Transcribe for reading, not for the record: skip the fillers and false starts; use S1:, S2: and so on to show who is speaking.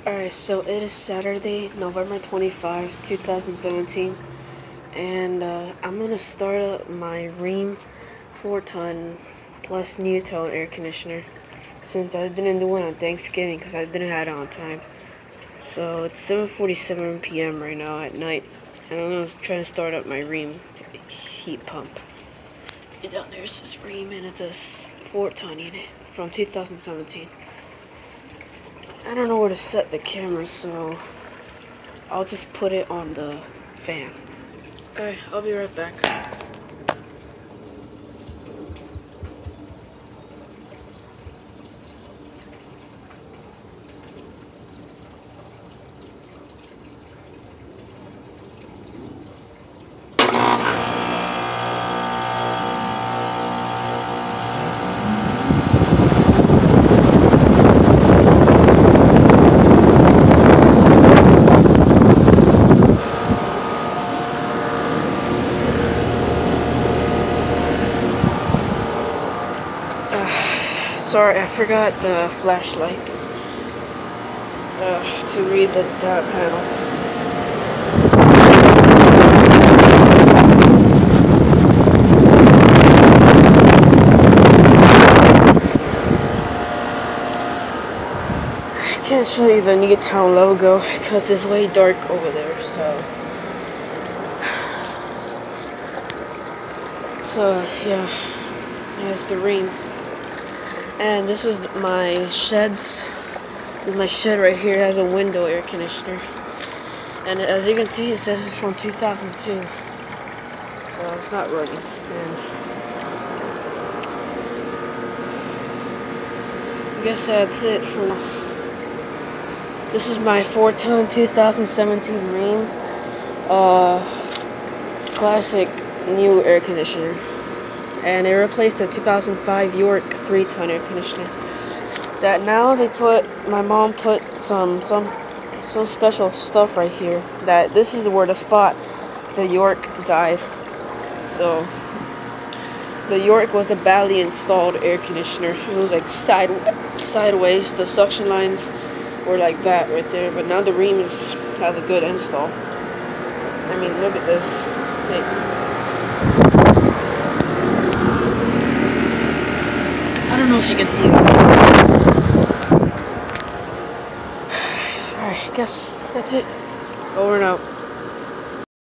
S1: Alright, so it is Saturday, November 25, 2017, and I'm gonna start up my Rheem 4-ton plus NuTone air conditioner since I didn't do it on Thanksgiving because I didn't have it on time. So it's 7:47 p.m. right now at night, and I'm gonna try to start up my Rheem heat pump. And down there's this Rheem, and it's a 4-ton unit from 2017. I don't know where to set the camera, so I'll just put it on the fan. Alright, I'll be right back. Sorry, I forgot the flashlight to read the dot panel. I can't show you the NuTone logo because it's way dark over there, so yeah, it's the Rheem. And this is my sheds. My shed right here has a window air conditioner. And as you can see, it says it's from 2002. So it's not running. And I guess that's it for now. This is my 4-ton 2017 Rheem. Classic new air conditioner. And it replaced the 2005 York 3-ton air conditioner. That now my mom put some special stuff right here. That this is where the spot the York died. So the York was a badly installed air conditioner. It was like sideways. The suction lines were like that right there. But now the Rheem has a good install. I mean, look at this. I don't know if you can see that. Alright, I guess that's it. Over and out.